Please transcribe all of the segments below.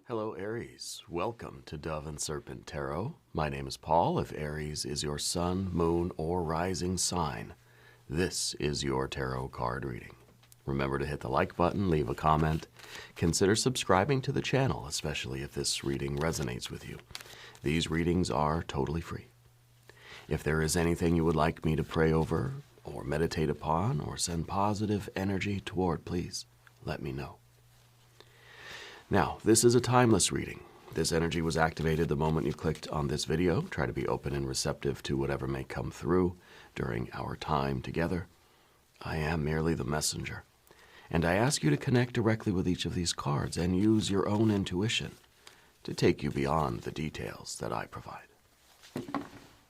Hello, Aries. Welcome to Dove and Serpent Tarot. My name is Paul. If Aries is your sun, moon, or rising sign, this is your tarot card reading. Remember to hit the like button, leave a comment. Consider subscribing to the channel, especially if this reading resonates with you. These readings are totally free. If there is anything you would like me to pray over, or meditate upon, or send positive energy toward, please let me know. Now, this is a timeless reading. This energy was activated the moment you clicked on this video. Try to be open and receptive to whatever may come through during our time together. I am merely the messenger, and I ask you to connect directly with each of these cards and use your own intuition to take you beyond the details that I provide.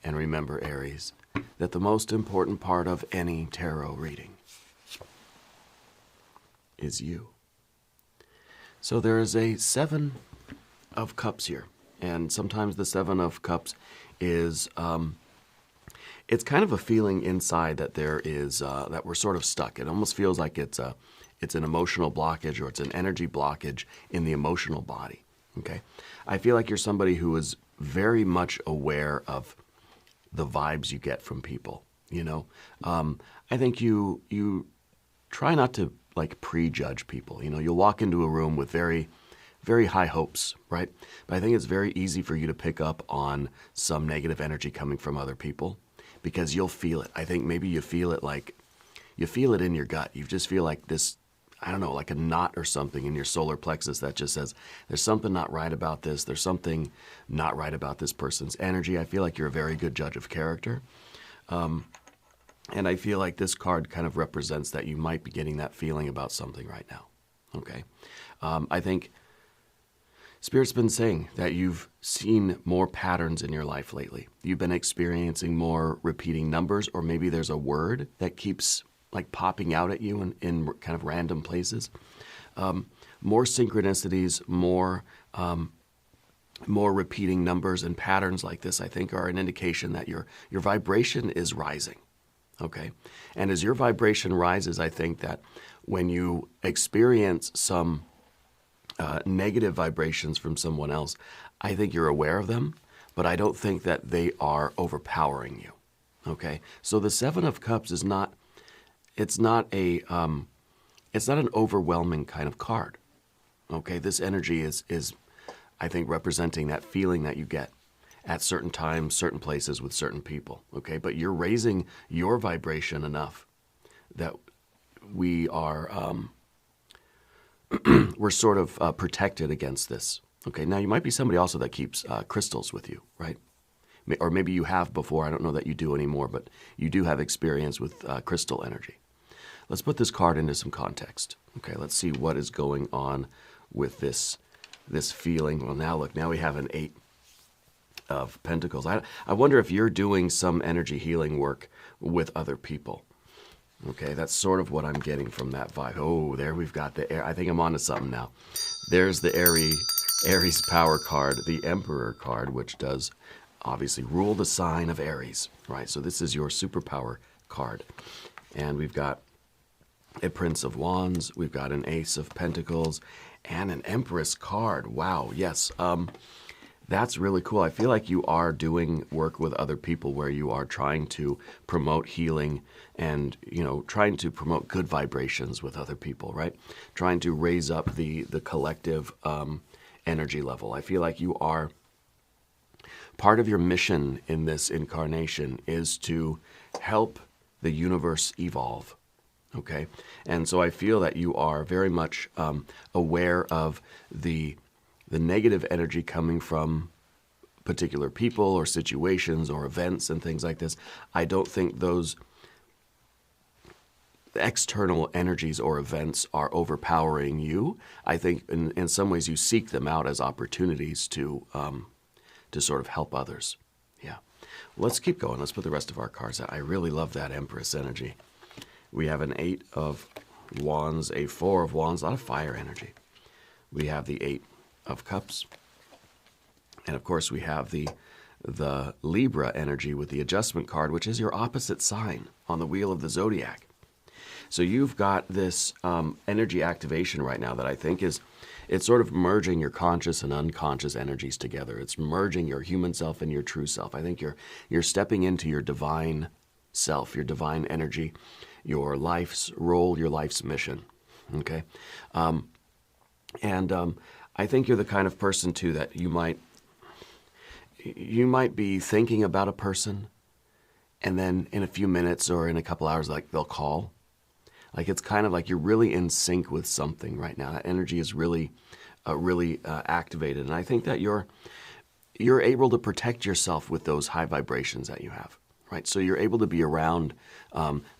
And remember, Aries, that the most important part of any tarot reading is you. So there is a Seven of Cups here, and sometimes the Seven of Cups is, it's kind of a feeling inside that there is, that we're sort of stuck. It almost feels like it's an emotional blockage, or it's an energy blockage in the emotional body, okay? I feel like you're somebody who is very much aware of the vibes you get from people, you know? I think you try not to prejudge people. You know, you'll walk into a room with very, very high hopes, right? But I think it's very easy for you to pick up on some negative energy coming from other people because you'll feel it. I think maybe you feel it in your gut. You just feel like this, I don't know, like a knot or something in your solar plexus that just says, there's something not right about this. There's something not right about this person's energy. I feel like you're a very good judge of character. And I feel like this card kind of represents that you might be getting that feeling about something right now, okay? I think Spirit's been saying that you've seen more patterns in your life lately. You've been experiencing more repeating numbers, or maybe there's a word that keeps popping out at you in kind of random places. More synchronicities, more repeating numbers and patterns like this, I think, are an indication that your vibration is rising. Okay, and as your vibration rises, I think that when you experience some negative vibrations from someone else, I think you're aware of them, but I don't think that they are overpowering you. Okay, so the Seven of Cups is not, it's not an overwhelming kind of card. Okay, this energy is I think representing that feeling that you get at certain times, certain places with certain people, okay? But you're raising your vibration enough that we are, we're sort of protected against this, okay? Now, you might be somebody also that keeps crystals with you, right? Or maybe you have before. I don't know that you do anymore, but you do have experience with crystal energy. Let's put this card into some context, okay? Let's see what is going on with this feeling. Well, now look, now we have an 8 of Pentacles. I wonder if you're doing some energy healing work with other people. Okay, that's sort of what I'm getting from that vibe. Oh, there we've got the air. I think I'm onto something now. There's the Aries power card, the Emperor card, which does obviously rule the sign of Aries, right? So this is your superpower card. And we've got a Prince of Wands, we've got an Ace of Pentacles, and an Empress card. Wow, yes. That's really cool. I feel like you are doing work with other people where you are trying to promote healing and, you know, trying to promote good vibrations with other people, right? Trying to raise up the collective energy level. I feel like you are, part of your mission in this incarnation is to help the universe evolve, okay? And so I feel that you are very much aware of the negative energy coming from particular people or situations or events and things like this. I don't think those external energies or events are overpowering you. I think in some ways you seek them out as opportunities to sort of help others. Yeah. Let's keep going. Let's put the rest of our cards out. I really love that Empress energy. We have an 8 of Wands, a 4 of Wands, a lot of fire energy. We have the 8 of Cups. And of course we have the Libra energy with the Adjustment card, which is your opposite sign on the wheel of the zodiac. So you've got this energy activation right now that I think it's sort of merging your conscious and unconscious energies together. It's merging your human self and your true self. I think you're stepping into your divine self, your divine energy, your life's role, your life's mission. Okay? I think you're the kind of person, too, that you might be thinking about a person, and then in a few minutes or in a couple hours, like, they'll call. Like, it's kind of like you're really in sync with something right now. That energy is really activated. And I think that you're able to protect yourself with those high vibrations that you have, right? So you're able to be around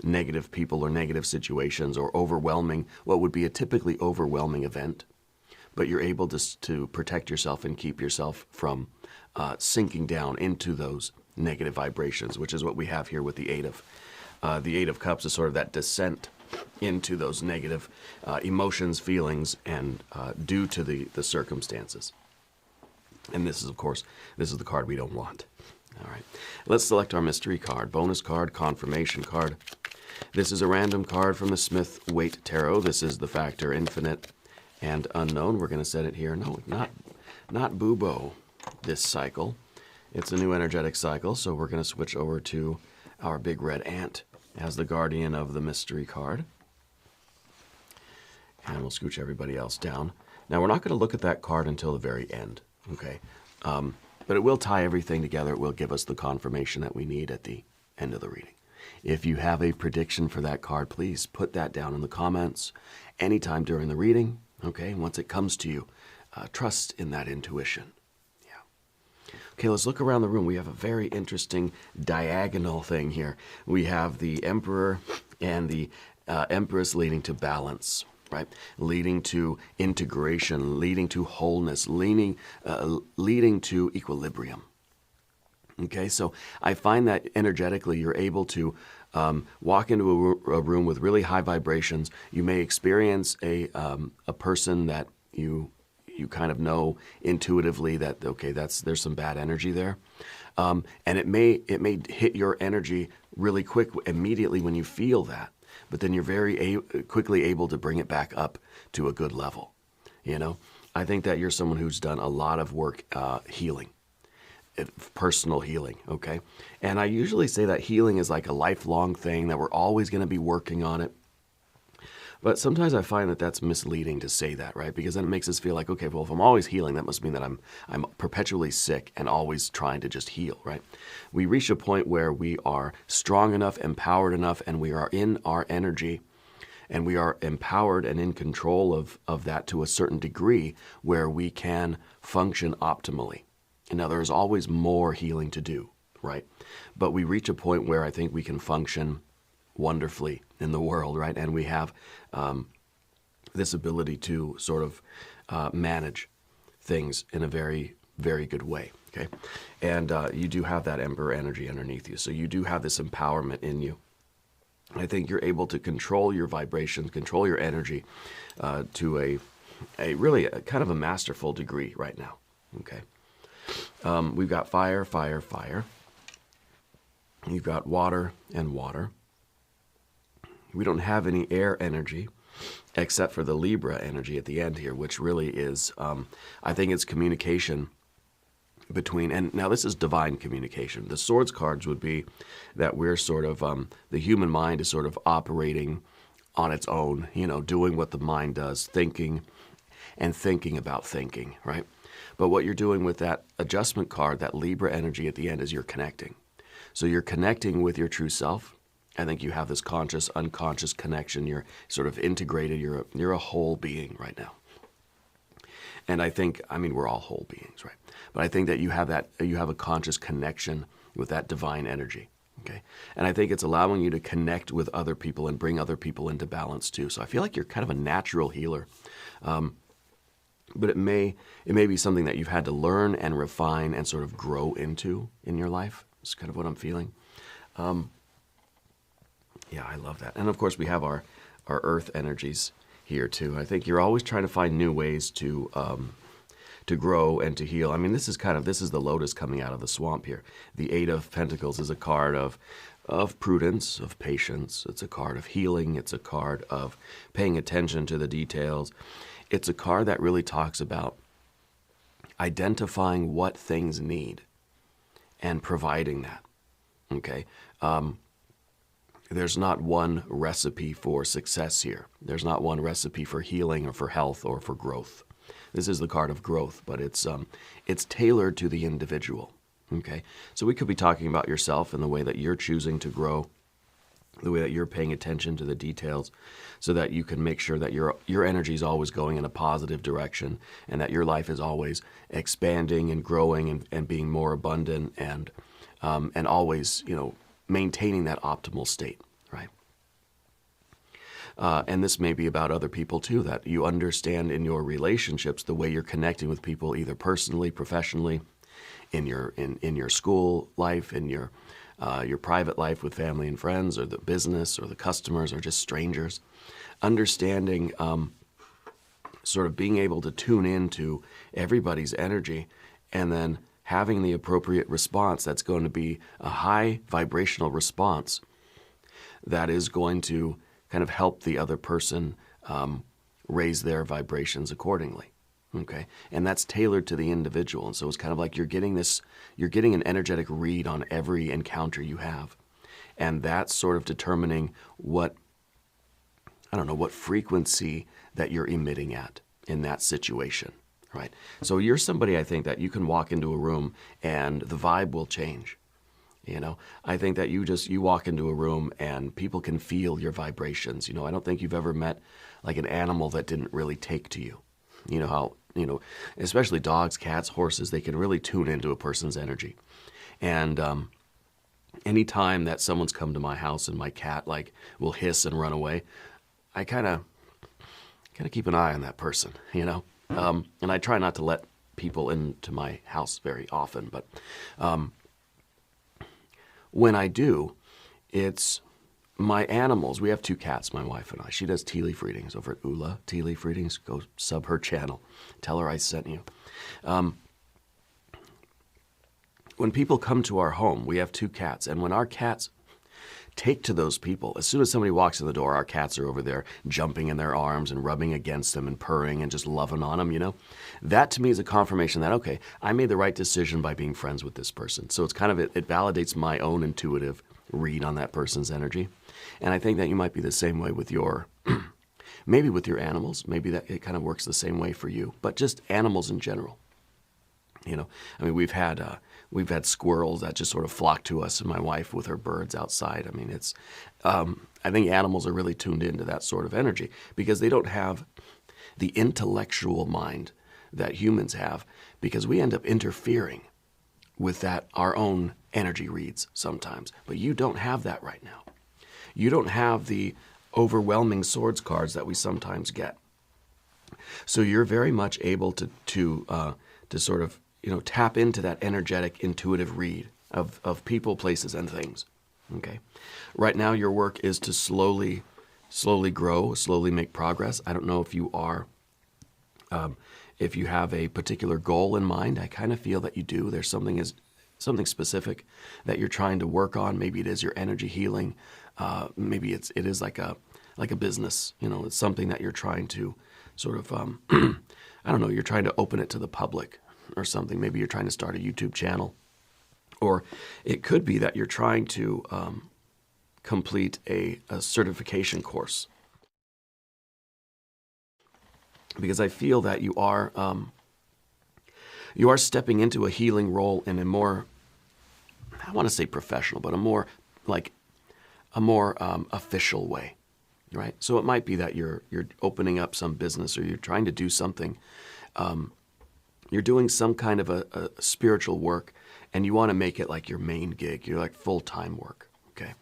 negative people or negative situations or overwhelming, what would be a typically overwhelming event. But you're able to protect yourself and keep yourself from sinking down into those negative vibrations, which is what we have here with the Eight of Cups is sort of that descent into those negative emotions, feelings, and due to the circumstances. And this is, of course, the card we don't want. All right, let's select our mystery card, bonus card, confirmation card. This is a random card from the Smith-Waite Tarot. This is the factor infinite and unknown. We're going to set it here. No, not Bubo this cycle. It's a new energetic cycle, so we're going to switch over to our big red ant as the guardian of the mystery card. And we'll scooch everybody else down. Now, we're not going to look at that card until the very end, okay? But it will tie everything together. It will give us the confirmation that we need at the end of the reading. If you have a prediction for that card, please put that down in the comments anytime during the reading. Okay, and once it comes to you, trust in that intuition. Yeah. Okay, let's look around the room. We have a very interesting diagonal thing here. We have the Emperor and the Empress leading to balance, right? Leading to integration, leading to wholeness, leading to equilibrium. Okay, so I find that energetically you're able to walk into a room with really high vibrations. You may experience a person that you kind of know intuitively that, okay, there's some bad energy there, and it may hit your energy really quick immediately when you feel that, but then you're very quickly able to bring it back up to a good level. You know, I think that you're someone who's done a lot of work healing. Personal healing, okay? And I usually say that healing is like a lifelong thing, that we're always going to be working on it. But sometimes I find that that's misleading to say that, right? Because then it makes us feel like, okay, well, if I'm always healing, that must mean that I'm perpetually sick and always trying to just heal, right? We reach a point where we are strong enough, empowered enough, and we are in our energy, and we are empowered and in control of that to a certain degree where we can function optimally. Now, there's always more healing to do, right? But we reach a point where I think we can function wonderfully in the world, right? And we have this ability to sort of manage things in a very, very good way, okay? And you do have that Emperor energy underneath you. So you do have this empowerment in you. I think you're able to control your vibrations, control your energy to a really kind of a masterful degree right now, okay? We've got fire, fire, fire. You've got water and water. We don't have any air energy except for the Libra energy at the end here, which really is, I think it's communication between, and now this is divine communication. The Swords cards would be that we're sort of, the human mind is sort of operating on its own, you know, doing what the mind does, thinking and thinking about thinking, right? But what you're doing with that adjustment card, that Libra energy at the end, is you're connecting. So you're connecting with your true self. I think you have this conscious, unconscious connection. You're sort of integrated. You're a whole being right now. And I think, I mean, we're all whole beings, right? But I think that you have a conscious connection with that divine energy. Okay. And I think it's allowing you to connect with other people and bring other people into balance too. So I feel like you're kind of a natural healer. But it may be something that you've had to learn and refine and sort of grow into in your life. It's kind of what I'm feeling. Yeah, I love that. And of course, we have our earth energies here too. I think you're always trying to find new ways to grow and to heal. I mean, this is the lotus coming out of the swamp here. The Eight of Pentacles is a card of of prudence, of patience. It's a card of healing. It's a card of paying attention to the details. It's a card that really talks about identifying what things need and providing that. Okay? There's not one recipe for success here. There's not one recipe for healing or for health or for growth. This is the card of growth, but it's tailored to the individual. Okay? So we could be talking about yourself and the way that you're choosing to grow, the way that you're paying attention to the details, so that you can make sure that your energy is always going in a positive direction, and that your life is always expanding and growing and being more abundant, and always, maintaining that optimal state, right? And this may be about other people too, that you understand in your relationships the way you're connecting with people, either personally, professionally, in your school life, in your private life with family and friends, or the business, or the customers, or just strangers. Understanding, sort of being able to tune into everybody's energy, and then having the appropriate response that's going to be a high vibrational response that is going to kind of help the other person raise their vibrations accordingly. Okay, and that's tailored to the individual, and so it's kind of like you're getting an energetic read on every encounter you have, and that's sort of determining what frequency that you're emitting at in that situation, right? So you're somebody, I think, that you can walk into a room and the vibe will change. I think that you walk into a room and people can feel your vibrations. I don't think you've ever met like an animal that didn't really take to you. You know how, especially dogs, cats, horses, they can really tune into a person's energy. And any time that someone's come to my house and my cat will hiss and run away, I kind of keep an eye on that person, and I try not to let people into my house very often, but when I do, it's my animals. We have 2 cats, my wife and I. She does tea leaf readings over at Ula Tea Leaf Readings. Go sub her channel. Tell her I sent you. When people come to our home, we have 2 cats, and when our cats take to those people, as soon as somebody walks in the door, our cats are over there jumping in their arms and rubbing against them and purring and just loving on them, That to me is a confirmation that, okay, I made the right decision by being friends with this person. So it's kind of, it validates my own intuitive read on that person's energy. And I think that you might be the same way with maybe with your animals. Maybe that it kind of works the same way for you, but just animals in general. We've had squirrels that just sort of flock to us, and my wife with her birds outside. I think animals are really tuned into that sort of energy because they don't have the intellectual mind that humans have, because we end up interfering with our own energy reads sometimes. But you don't have that right now. You don't have the overwhelming swords cards that we sometimes get. So you're very much able to sort of tap into that energetic, intuitive read of people, places, and things. Okay. Right now, your work is to slowly grow, slowly make progress. I don't know if you are, if you have a particular goal in mind. I kind of feel that you do. There's something specific that you're trying to work on. Maybe it is your energy healing. Maybe it is like a business. It's something that you're trying to sort of, I don't know, you're trying to open it to the public or something. Maybe you're trying to start a YouTube channel. Or it could be that you're trying to complete a certification course. Because I feel that you are stepping into a healing role in a more, I want to say professional, but a more official way, right? So it might be that you're opening up some business, or you're trying to do something. You're doing some kind of a spiritual work, and you want to make it like your main gig. You're like full-time work, okay?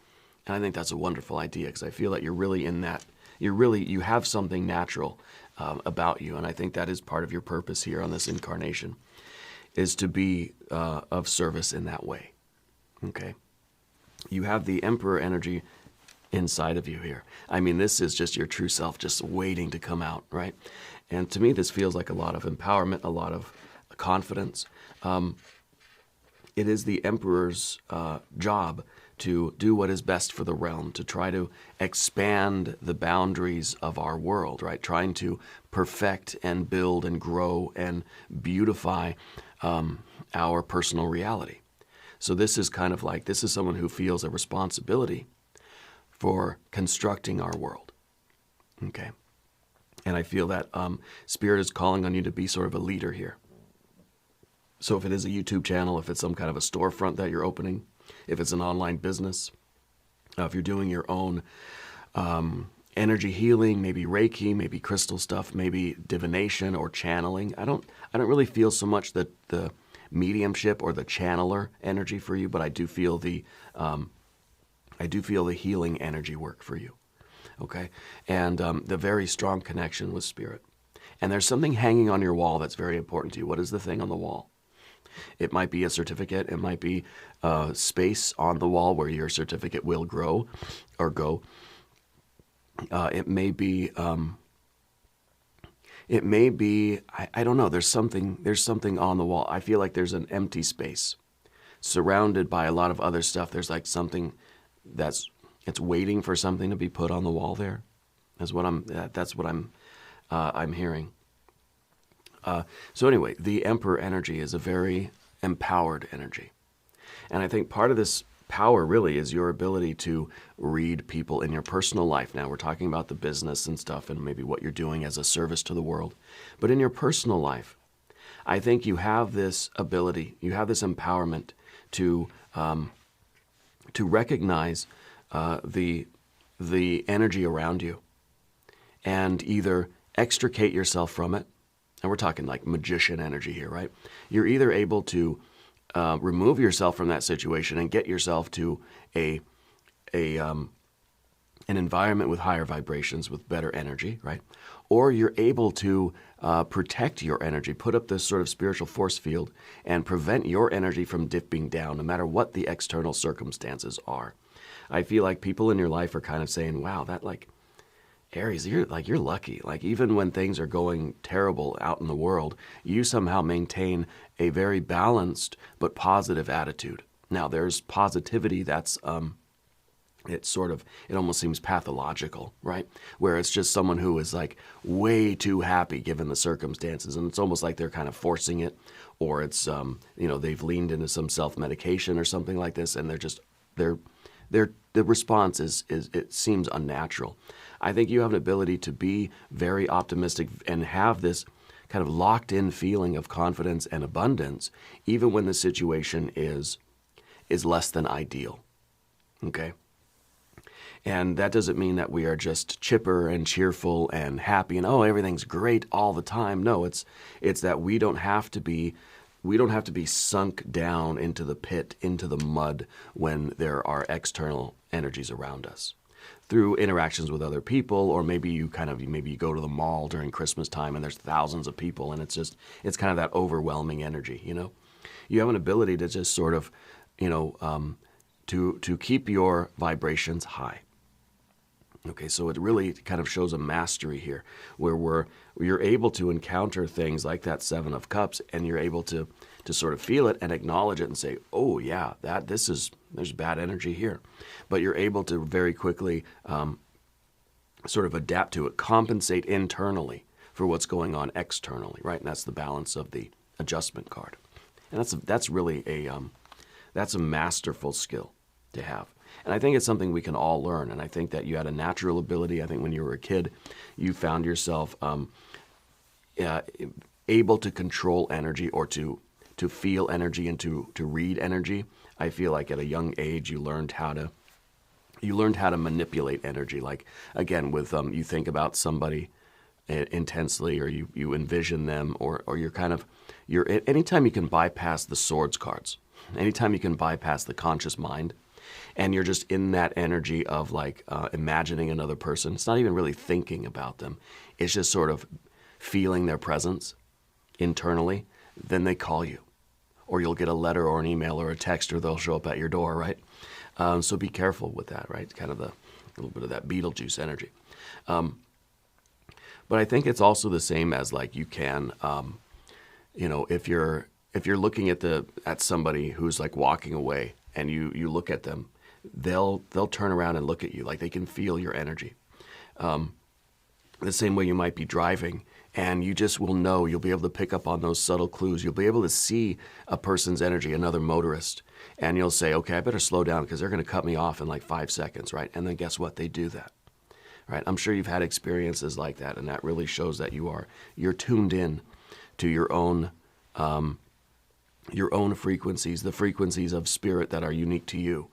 And I think that's a wonderful idea, because I feel that you're really in that. You have something natural about you, and I think that is part of your purpose here on this incarnation, is to be of service in that way, okay? You have the Emperor energy inside of you here. This is just your true self just waiting to come out, right? And to me, this feels like a lot of empowerment, a lot of confidence. It is the Emperor's job to do what is best for the realm, to try to expand the boundaries of our world, right? Trying to perfect and build and grow and beautify our personal reality. So this is kind of like, this is someone who feels a responsibility for constructing our world, okay? And I feel that Spirit is calling on you to be sort of a leader here. So if it is a YouTube channel, if it's some kind of a storefront that you're opening, if it's an online business, if you're doing your own energy healing, maybe Reiki, maybe crystal stuff, maybe divination or channeling. I don't really feel so much the mediumship or the channeler energy for you, but I do feel the healing energy work for you. Okay, and the very strong connection with Spirit. And there's something hanging on your wall that's very important to you. What is the thing on the wall? It might be a certificate. It might be space on the wall where your certificate will grow or go. It may be. I don't know. There's something on the wall. I feel like there's an empty space, surrounded by a lot of other stuff. There's like something it's waiting for something to be put on the wall there. That's what I'm hearing. So anyway, the Emperor energy is a very empowered energy. And I think part of this power really is your ability to read people in your personal life. Now we're talking about the business and stuff and maybe what you're doing as a service to the world. But in your personal life, I think you have this ability, you have this empowerment to recognize the energy around you and either extricate yourself from it. And we're talking like magician energy here, right? You're either able to remove yourself from that situation and get yourself to an environment with higher vibrations, with better energy, right? Or you're able to protect your energy, put up this sort of spiritual force field and prevent your energy from dipping down, no matter what the external circumstances are. I feel like people in your life are kind of saying, wow, that like, Aries, you're lucky. Like even when things are going terrible out in the world, you somehow maintain a very balanced but positive attitude. Now there's positivity that's it almost seems pathological, right? Where it's just someone who is like way too happy given the circumstances, and it's almost like they're kind of forcing it, or it's they've leaned into some self-medication or something like this, and the response is it seems unnatural. I think you have an ability to be very optimistic and have this kind of locked-in feeling of confidence and abundance, even when the situation is less than ideal. Okay? And that doesn't mean that we are just chipper and cheerful and happy and everything's great all the time. No, it's that we don't have to be sunk down into the pit, into the mud when there are external energies around us. Through interactions with other people, or maybe you go to the mall during Christmas time and there's thousands of people and it's kind of that overwhelming energy, You have an ability to just sort of, to keep your vibrations high. Okay, so it really kind of shows a mastery here, where you're able to encounter things like that Seven of Cups, and you're able to sort of feel it and acknowledge it and say, oh yeah, there's bad energy here. But you're able to very quickly sort of adapt to it, compensate internally for what's going on externally, right? And that's the balance of the adjustment card. And that's really that's a masterful skill to have. And I think it's something we can all learn. And I think that you had a natural ability. I think when you were a kid, you found yourself able to control energy, or to feel energy and to read energy. I feel like at a young age you learned how to manipulate energy. Like again, with you think about somebody intensely, or you envision them, or anytime you can bypass the swords cards, anytime you can bypass the conscious mind, and you're just in that energy of like imagining another person. It's not even really thinking about them. It's just sort of feeling their presence internally. Then they call you, or you'll get a letter or an email or a text, or they'll show up at your door, right? So be careful with that, right? Kind of a little bit of that Beetlejuice energy. But I think it's also the same as like you can, if you're looking at somebody who's like walking away, and you look at them, they'll turn around and look at you, like they can feel your energy. The same way you might be driving, and you just will know, you'll be able to pick up on those subtle clues. You'll be able to see a person's energy, another motorist, and you'll say, okay, I better slow down because they're going to cut me off in like 5 seconds, right? And then guess what? They do that, right? I'm sure you've had experiences like that, and that really shows that you're tuned in to your own frequencies, the frequencies of spirit that are unique to you.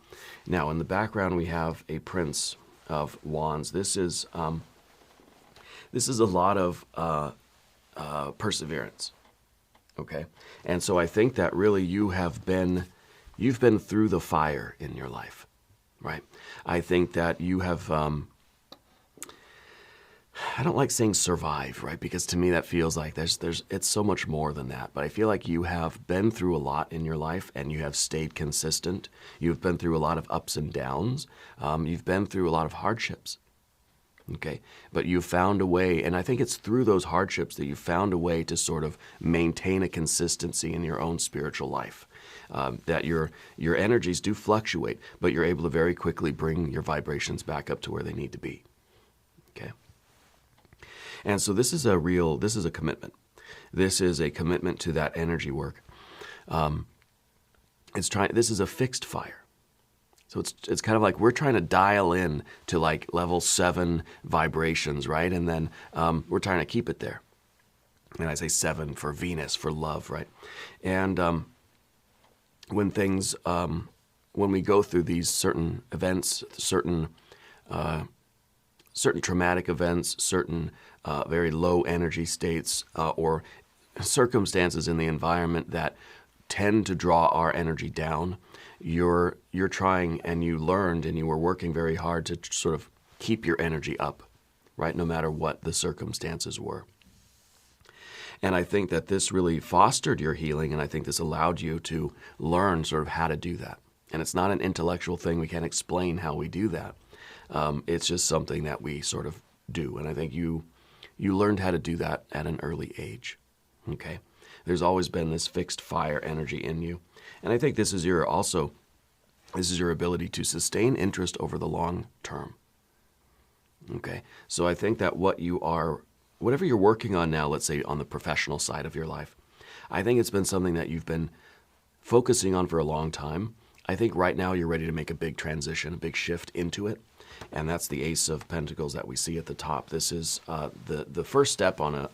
Now, in the background, we have a Prince of Wands. This is a lot of perseverance, okay? And so I think that really you've been through the fire in your life, right? I think that you have, I don't like saying survive, right? Because to me that feels like it's so much more than that. But I feel like you have been through a lot in your life and you have stayed consistent. You've been through a lot of ups and downs. You've been through a lot of hardships. Okay, but you've found a way, and I think it's through those hardships that you've found a way to sort of maintain a consistency in your own spiritual life. That your energies do fluctuate, but you're able to very quickly bring your vibrations back up to where they need to be. Okay, and so this is a commitment. This is a commitment to that energy work. This is a fixed fire. So it's kind of like we're trying to dial in to like level 7 vibrations, right? And then we're trying to keep it there. And I say 7 for Venus, for love, right? And when we go through these certain events, certain traumatic events, certain very low energy states, or circumstances in the environment that tend to draw our energy down, you're trying, and you learned, and you were working very hard to sort of keep your energy up, right? No matter what the circumstances were. And I think that this really fostered your healing, and I think this allowed you to learn sort of how to do that. And it's not an intellectual thing. We can't explain how we do that. It's just something that we sort of do. And I think you learned how to do that at an early age, okay? There's always been this fixed fire energy in you. And I think this is your ability to sustain interest over the long term. Okay, so I think that whatever you're working on now, let's say on the professional side of your life, I think it's been something that you've been focusing on for a long time. I think right now you're ready to make a big transition, a big shift into it. And that's the Ace of Pentacles that we see at the top. This is the first step on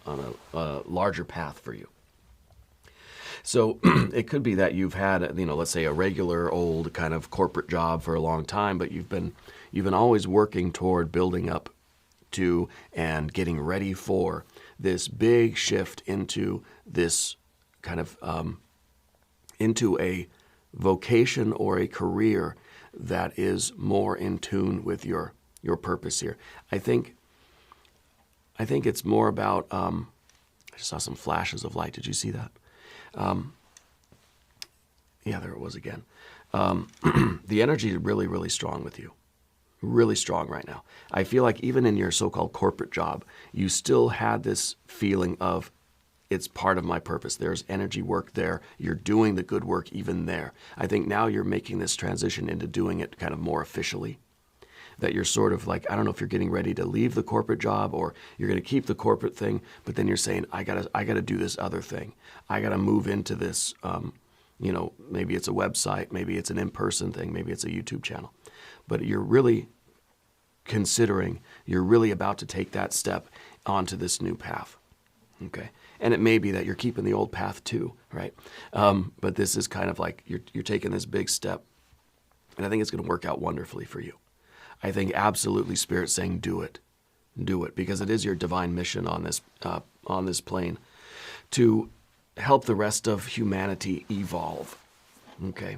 a larger path for you. So it could be that you've had, let's say a regular old kind of corporate job for a long time, but you've been always working toward building up to and getting ready for this big shift into this kind of into a vocation or a career that is more in tune with your purpose here. I think it's more about. I just saw some flashes of light. Did you see that? Yeah, there it was again. The energy is really, really strong with you. Really strong right now. I feel like even in your so-called corporate job, you still had this feeling of it's part of my purpose. There's energy work there. You're doing the good work even there. I think now you're making this transition into doing it kind of more officially. That you're sort of like, I don't know if you're getting ready to leave the corporate job or you're going to keep the corporate thing, but then you're saying, I gotta do this other thing. I gotta move into this, maybe it's a website, maybe it's an in-person thing, maybe it's a YouTube channel. But you're really about to take that step onto this new path, okay? And it may be that you're keeping the old path too, right? But this is kind of like you're taking this big step, and I think it's going to work out wonderfully for you. I think absolutely Spirit's saying do it, because it is your divine mission on this plane to help the rest of humanity evolve. Okay.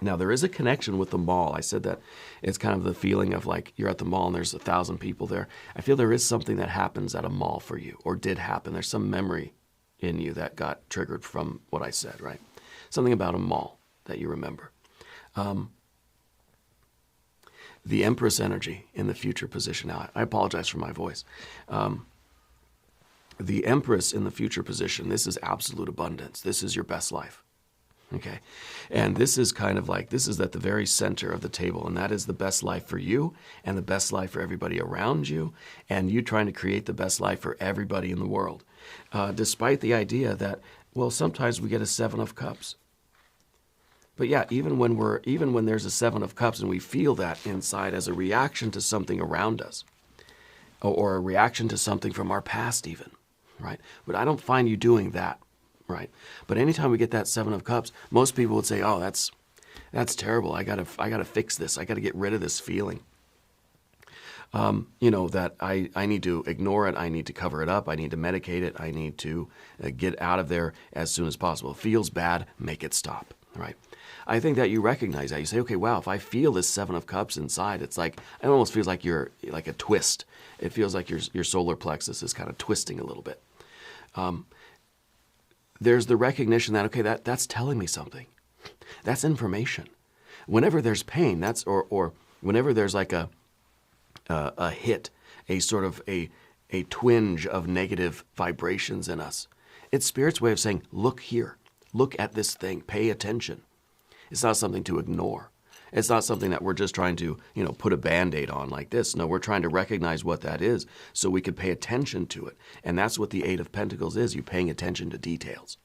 Now there is a connection with the mall. I said that it's kind of the feeling of like you're at the mall and there's 1,000 people there. I feel there is something that happens at a mall for you, or did happen. There's some memory in you that got triggered from what I said, right? Something about a mall that you remember. The Empress energy in the future position. Now, I apologize for my voice. The Empress in the future position, this is absolute abundance. This is your best life. Okay. And this is kind of like, this is at the very center of the table, and that is the best life for you and the best life for everybody around you, and you trying to create the best life for everybody in the world. Despite the idea that, well, sometimes we get a 7 of Cups. But yeah, even when there's a 7 of Cups and we feel that inside as a reaction to something around us, or a reaction to something from our past even, right? But I don't find you doing that, right? But anytime we get that 7 of Cups, most people would say, oh, that's terrible. I gotta fix this. I gotta get rid of this feeling. That I need to ignore it. I need to cover it up. I need to medicate it. I need to get out of there as soon as possible. It feels bad, make it stop, right? I think that you recognize that. You say, okay, wow, if I feel this 7 of Cups inside, it's like, it almost feels like you're like a twist. It feels like your solar plexus is kind of twisting a little bit. There's the recognition that, okay, that's telling me something. That's information. Whenever there's pain, or whenever there's like a hit, a sort of a twinge of negative vibrations in us, it's Spirit's way of saying, look here, look at this thing, pay attention. It's not something to ignore. It's not something that we're just trying to, put a Band-Aid on like this. No, we're trying to recognize what that is so we can pay attention to it. And that's what the 8 of Pentacles is, you paying attention to details.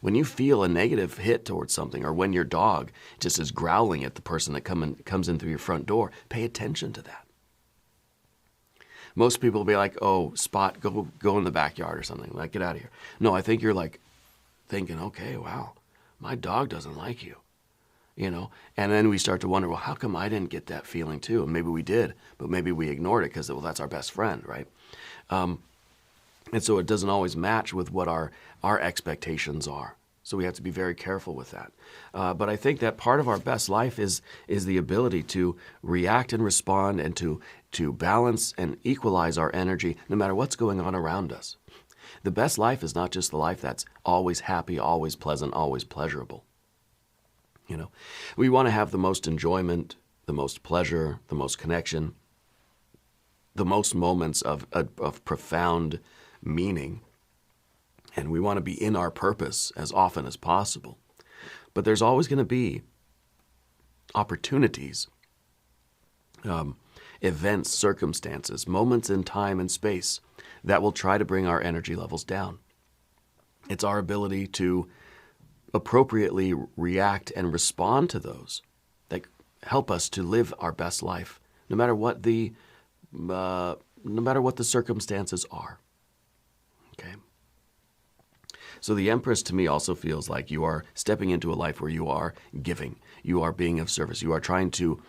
When you feel a negative hit towards something, or when your dog just is growling at the person that comes in through your front door, pay attention to that. Most people will be like, oh, Spot, go in the backyard or something. Like, get out of here. No, I think you're like thinking, okay, wow, my dog doesn't like you. And then we start to wonder, well, how come I didn't get that feeling too? And maybe we did, but maybe we ignored it because, well, that's our best friend, right? And so it doesn't always match with what our expectations are. So we have to be very careful with that. But I think that part of our best life is the ability to react and respond and to balance and equalize our energy no matter what's going on around us. The best life is not just the life that's always happy, always pleasant, always pleasurable. We want to have the most enjoyment, the most pleasure, the most connection, the most moments of profound meaning. And we want to be in our purpose as often as possible. But there's always going to be opportunities, events, circumstances, moments in time and space that will try to bring our energy levels down. It's our ability to appropriately react and respond to those that help us to live our best life, no matter what the circumstances are. Okay. So the Empress to me also feels like you are stepping into a life where you are giving, you are being of service, you are trying to,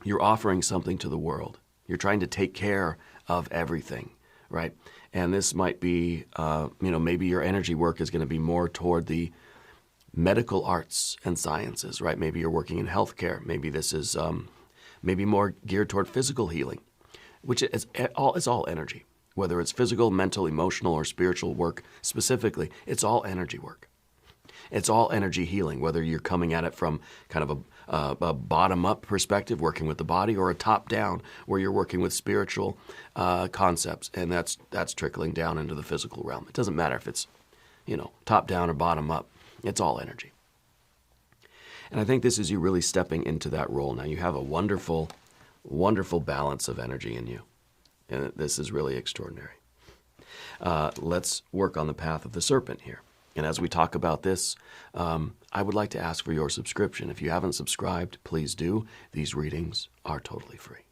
you're offering something to the world. You're trying to take care of everything, right? And this might be, maybe your energy work is going to be more toward the medical arts and sciences, right? Maybe you're working in healthcare. Maybe this is maybe more geared toward physical healing, which is all energy. Whether it's physical, mental, emotional, or spiritual work specifically, it's all energy work. It's all energy healing, whether you're coming at it from kind of a bottom-up perspective, working with the body, or a top-down, where you're working with spiritual concepts, and that's trickling down into the physical realm. It doesn't matter if it's, top-down or bottom-up. It's all energy. And I think this is you really stepping into that role. Now, you have a wonderful, wonderful balance of energy in you, and this is really extraordinary. Let's work on the path of the serpent here. And as we talk about this, I would like to ask for your subscription. If you haven't subscribed, please do. These readings are totally free.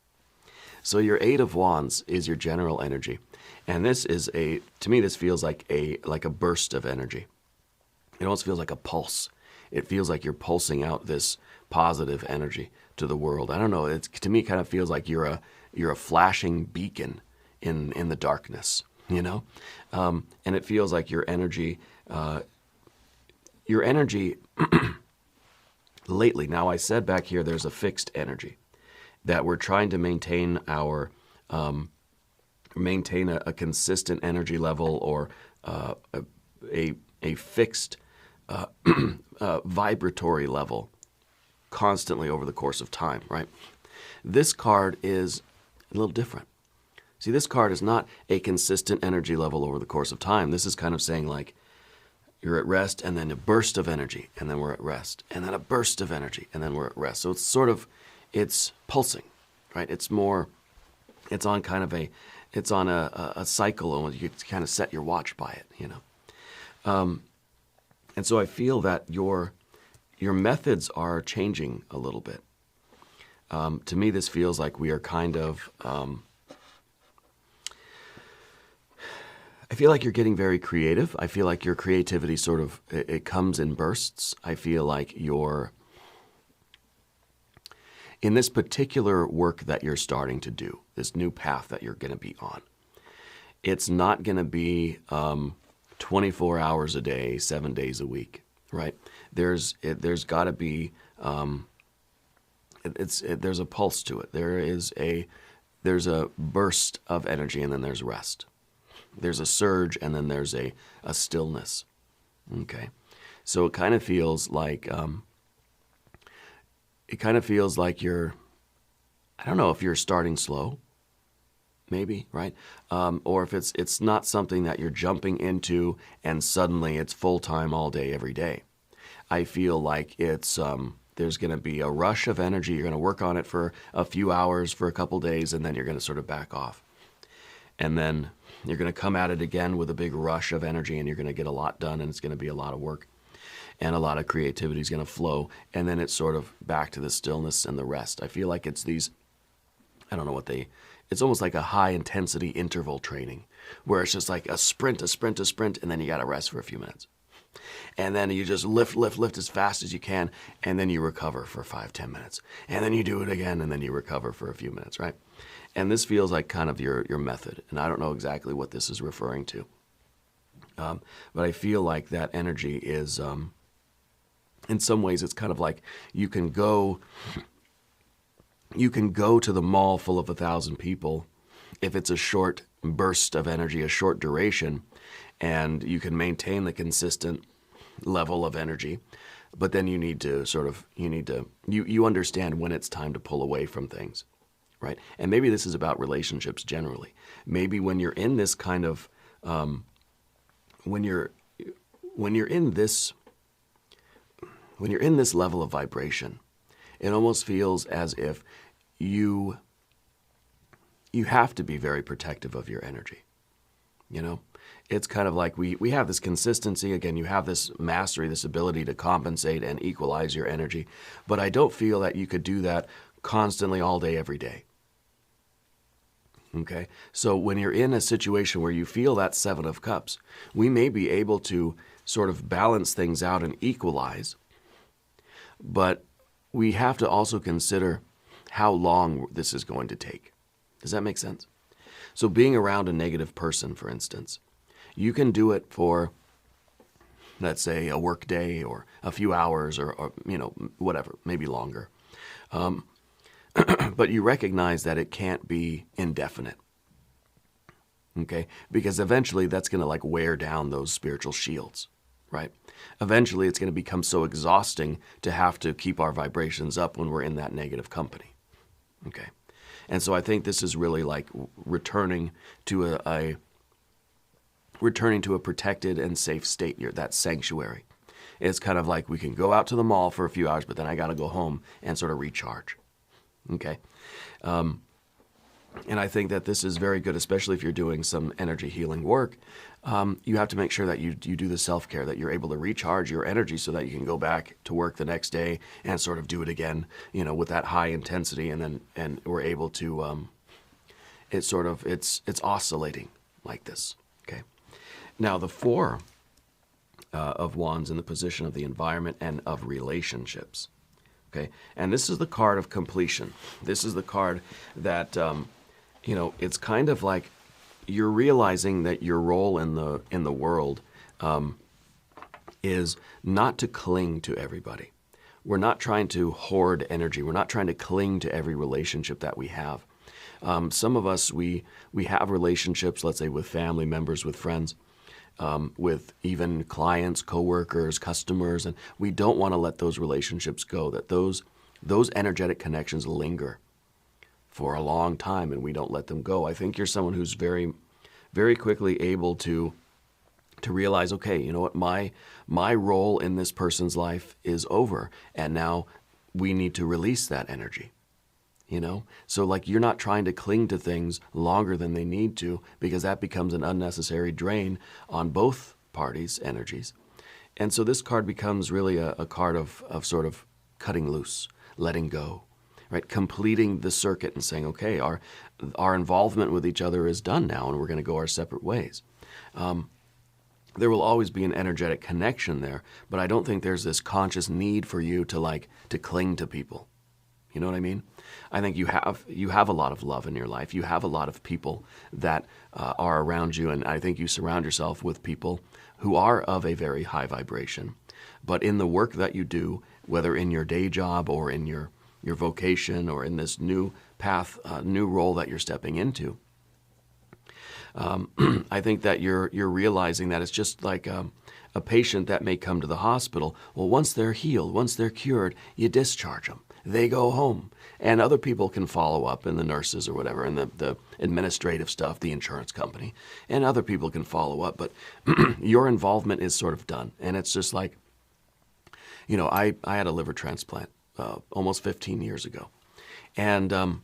So your 8 of Wands is your general energy. And this is to me, this feels like a burst of energy. It almost feels like a pulse. It feels like you're pulsing out this positive energy to the world. I don't know. To me, it kind of feels like you're a flashing beacon in the darkness, and it feels like your energy lately, now I said back here there's a fixed energy that we're trying to maintain a consistent energy level, or a fixed vibratory level constantly over the course of time, right? This card is a little different. See, this card is not a consistent energy level over the course of time. This is kind of saying like, you're at rest, and then a burst of energy, and then we're at rest, and then a burst of energy, and then we're at rest. So it's sort of, it's pulsing, right? It's on kind of it's on a cycle, and you kind of set your watch by it, you know. And so I feel that your methods are changing a little bit. To me, this feels like we are kind of, I feel like you're getting very creative. I feel like your creativity sort of, it comes in bursts. I feel like in this particular work that you're starting to do, this new path that you're going to be on, it's not going to be 24 hours a day, 7 days a week, right? There's got to be, there's a pulse to it. There's a burst of energy, and then there's rest. There's a surge, and then there's a stillness. Okay, so it kind of feels like you're, I don't know if you're starting slow, maybe, right? Or if it's not something that you're jumping into and suddenly it's full time all day every day. I feel like it's there's going to be a rush of energy. You're going to work on it for a few hours, for a couple days, and then you're going to sort of back off. And then you're going to come at it again with a big rush of energy, and you're going to get a lot done, and it's going to be a lot of work, and a lot of creativity is going to flow. And then it's sort of back to the stillness and the rest. I feel like it's these, I don't know what it's almost like a high intensity interval training, where it's just like a sprint, and then you got to rest for a few minutes. And then you just lift as fast as you can, and then you recover for 5-10 minutes. And then you do it again, and then you recover for a few minutes, right? And this feels like kind of your method, and I don't know exactly what this is referring to. But I feel like that energy is, in some ways, it's kind of like you can go to the mall full of 1,000 people if it's a short burst of energy, a short duration, and you can maintain the consistent level of energy. But then you need to you understand when it's time to pull away from things, right? And maybe this is about relationships generally. Maybe when you're in this kind of, when you're in this level of vibration, it almost feels as if you have to be very protective of your energy, you know? It's kind of like we have this consistency. Again, you have this mastery, this ability to compensate and equalize your energy. But I don't feel that you could do that constantly all day, every day. Okay? So when you're in a situation where you feel that 7 of Cups, we may be able to sort of balance things out and equalize. But we have to also consider how long this is going to take. Does that make sense? So being around a negative person, for instance, you can do it for, let's say, a work day or a few hours or you know, whatever, maybe longer. But you recognize that it can't be indefinite, okay? Because eventually that's going to like wear down those spiritual shields, right? Eventually it's going to become so exhausting to have to keep our vibrations up when we're in that negative company, okay? And so I think this is really like returning to a protected and safe state, that sanctuary. It's kind of like we can go out to the mall for a few hours, but then I got to go home and sort of recharge. Okay? And I think that this is very good, especially if you're doing some energy healing work. You have to make sure that you do the self-care, that you're able to recharge your energy so that you can go back to work the next day and sort of do it again, you know, with that high intensity, and we're able to, it's oscillating like this, okay? Now, the 4 of Wands in the position of the environment and of relationships, okay? And this is the card of completion. This is the card that, you know, it's kind of like you're realizing that your role in the world is not to cling to everybody. We're not trying to hoard energy. We're not trying to cling to every relationship that we have. Some of us, we have relationships, let's say with family members, with friends, with even clients, coworkers, customers, and we don't want to let those relationships go, that those energetic connections linger for a long time and we don't let them go. I think you're someone who's very, very quickly able to to realize, okay, you know what, my role in this person's life is over, and now we need to release that energy. So like, you're not trying to cling to things longer than they need to, because that becomes an unnecessary drain on both parties' energies. And so this card becomes really a card of sort of cutting loose, letting go, right? Completing the circuit and saying, okay, our involvement with each other is done now, and we're going to go our separate ways. There will always be an energetic connection there, but I don't think there's this conscious need for you to cling to people. You know what I mean? I think you have a lot of love in your life. You have a lot of people that are around you, and I think you surround yourself with people who are of a very high vibration. But in the work that you do, whether in your day job or in your vocation or in this new path, new role that you're stepping into, I think that you're realizing that it's just like a patient that may come to the hospital. Well, once they're healed, once they're cured, you discharge them. They go home, and other people can follow up, and the nurses or whatever, and the administrative stuff, the insurance company, and other people can follow up. But your involvement is sort of done, and it's just like, I had a liver transplant almost 15 years ago, and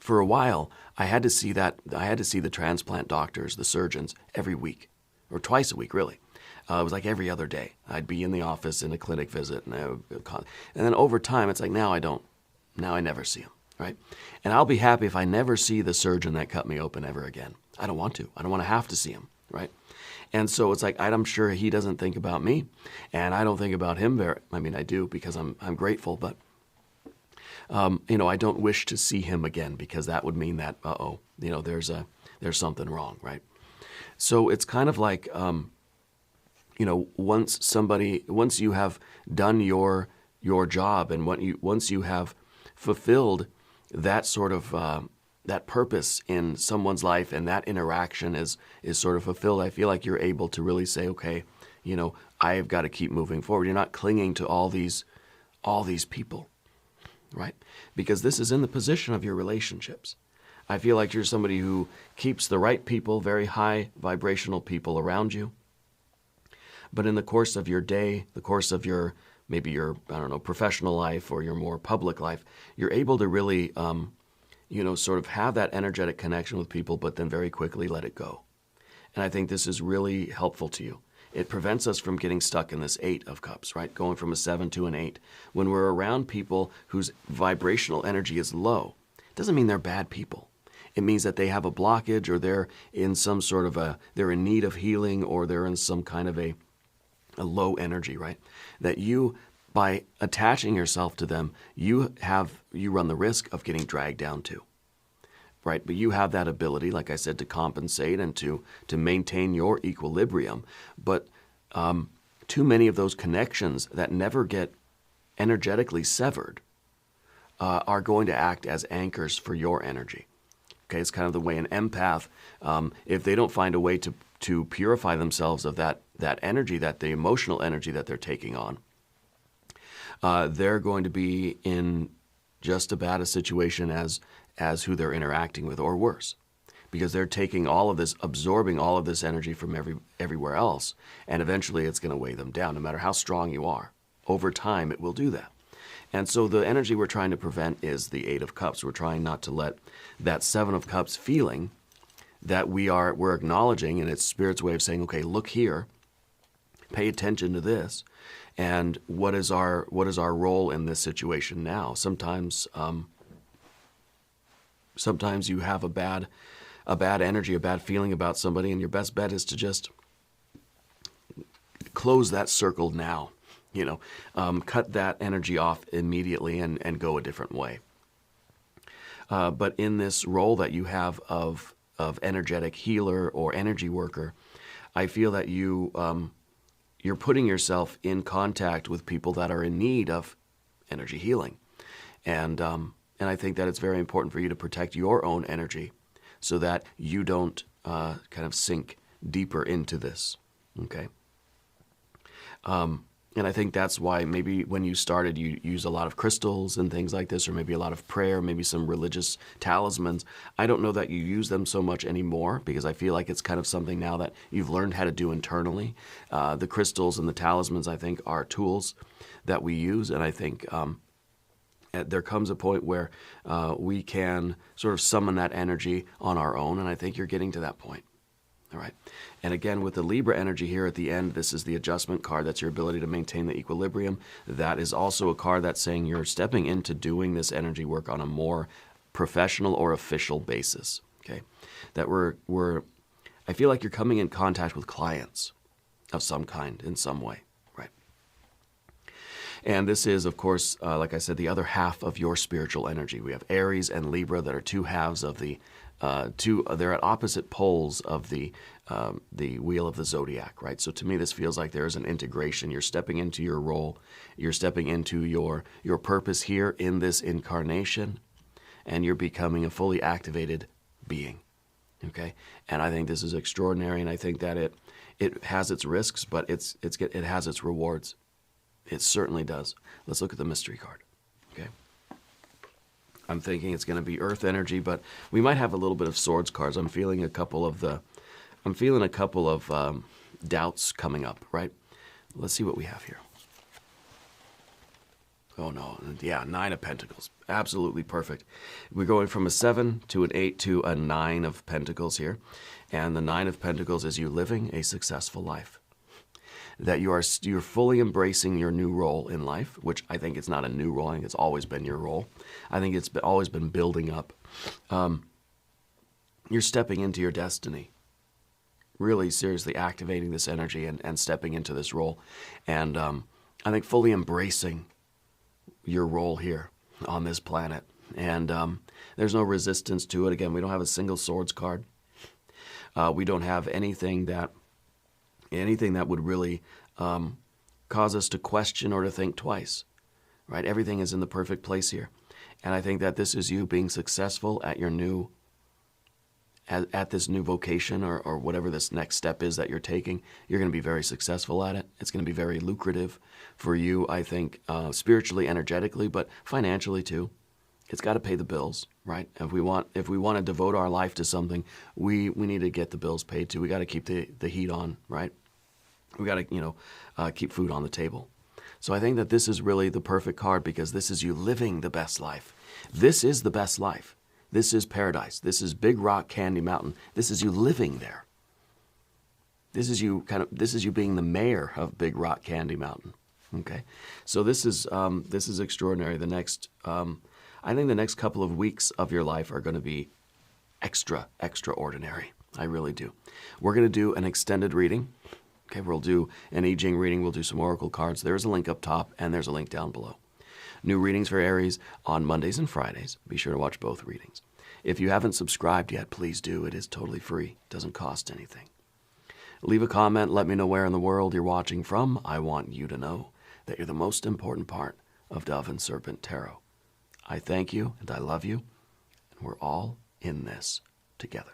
for a while I had to see the transplant doctors, the surgeons, every week, or twice a week, really. It was like every other day. I'd be in the office in a clinic visit, and then over time, it's like now I never see him, right? And I'll be happy if I never see the surgeon that cut me open ever again. I don't want to. I don't want to have to see him, right? And so it's like, I'm sure he doesn't think about me, and I don't think about him I do, because I'm grateful, but I don't wish to see him again, because that would mean that, there's something wrong, right? So it's kind of like, once you have done your job, and once you have fulfilled that sort of that purpose in someone's life, and that interaction is sort of fulfilled, I feel like you're able to really say, okay, I've got to keep moving forward. You're not clinging to all these people, right? Because this is in the position of your relationships. I feel like you're somebody who keeps the right people, very high vibrational people around you. But in the course of your day, the course of maybe your professional life or your more public life, you're able to really, sort of have that energetic connection with people, but then very quickly let it go. And I think this is really helpful to you. It prevents us from getting stuck in this 8 of Cups, right? Going from a 7 to an 8. When we're around people whose vibrational energy is low, it doesn't mean they're bad people. It means that they have a blockage, or they're in some sort of they're in need of healing, or they're in some kind of a low energy, right? That you, by attaching yourself to them, you run the risk of getting dragged down to, right? But you have that ability, like I said, to compensate and to maintain your equilibrium. But too many of those connections that never get energetically severed are going to act as anchors for your energy. Okay, it's kind of the way an empath, if they don't find a way to purify themselves of that energy, the emotional energy that they're taking on, they're going to be in just as bad a situation as who they're interacting with, or worse, because they're taking all of this, absorbing all of this energy from everywhere else, and eventually it's going to weigh them down, no matter how strong you are. Over time, it will do that. And so the energy we're trying to prevent is the 8 of Cups. We're trying not to let that 7 of Cups feeling that we're acknowledging, and it's Spirit's way of saying, okay, look here, pay attention to this, and what is our role in this situation now? Sometimes you have a bad energy, a bad feeling about somebody, and your best bet is to just close that circle now. Cut that energy off immediately and go a different way. But in this role that you have of energetic healer or energy worker, I feel that you're putting yourself in contact with people that are in need of energy healing, and I think that it's very important for you to protect your own energy so that you don't kind of sink deeper into this. Okay. And I think that's why maybe when you started, you use a lot of crystals and things like this, or maybe a lot of prayer, maybe some religious talismans. I don't know that you use them so much anymore, because I feel like it's kind of something now that you've learned how to do internally. The crystals and the talismans, I think, are tools that we use. And I think there comes a point where we can sort of summon that energy on our own. And I think you're getting to that point. All right. And again, with the Libra energy here at the end, this is the adjustment card. That's your ability to maintain the equilibrium. That is also a card that's saying you're stepping into doing this energy work on a more professional or official basis. Okay. That I feel like you're coming in contact with clients of some kind in some way. Right. And this is, of course, like I said, the other half of your spiritual energy. We have Aries and Libra that are two halves of the they're at opposite poles of the wheel of the zodiac, right? So to me, this feels like there is an integration. You're stepping into your role. You're stepping into your purpose here in this incarnation, and you're becoming a fully activated being, okay? And I think this is extraordinary, and I think that it has its risks, but it has its rewards. It certainly does. Let's look at the mystery card, okay? I'm thinking it's going to be earth energy, but we might have a little bit of swords cards. I'm feeling a couple of doubts coming up, right? Let's see what we have here. Oh no, yeah, 9 of Pentacles. Absolutely perfect. We're going from a 7 to an 8 to a 9 of Pentacles here. And the 9 of Pentacles is you living a successful life. That you're fully embracing your new role in life, which I think it's not a new role. I think it's always been your role. I think it's always been building up. You're stepping into your destiny. Really seriously activating this energy and stepping into this role. And I think fully embracing your role here on this planet. And there's no resistance to it. Again, we don't have a single swords card. We don't have anything that would really cause us to question or to think twice, right? Everything is in the perfect place here. And I think that this is you being successful at your at this new vocation or whatever this next step is that you're taking. You're going to be very successful at it. It's going to be very lucrative for you, I think, spiritually, energetically, but financially too. It's got to pay the bills, right? If we want to devote our life to something, we need to get the bills paid too. We got to keep the heat on, right? We got to keep food on the table. So I think that this is really the perfect card because this is you living the best life. This is the best life. This is paradise. This is Big Rock Candy Mountain. This is you living there. This is you being the mayor of Big Rock Candy Mountain. Okay, so this is extraordinary. I think the next couple of weeks of your life are going to be extraordinary. I really do. We're going to do an extended reading. Okay, we'll do an I Ching reading. We'll do some oracle cards. There's a link up top, and there's a link down below. New readings for Aries on Mondays and Fridays. Be sure to watch both readings. If you haven't subscribed yet, please do. It is totally free. It doesn't cost anything. Leave a comment. Let me know where in the world you're watching from. I want you to know that you're the most important part of Dove and Serpent Tarot. I thank you, and I love you, and we're all in this together.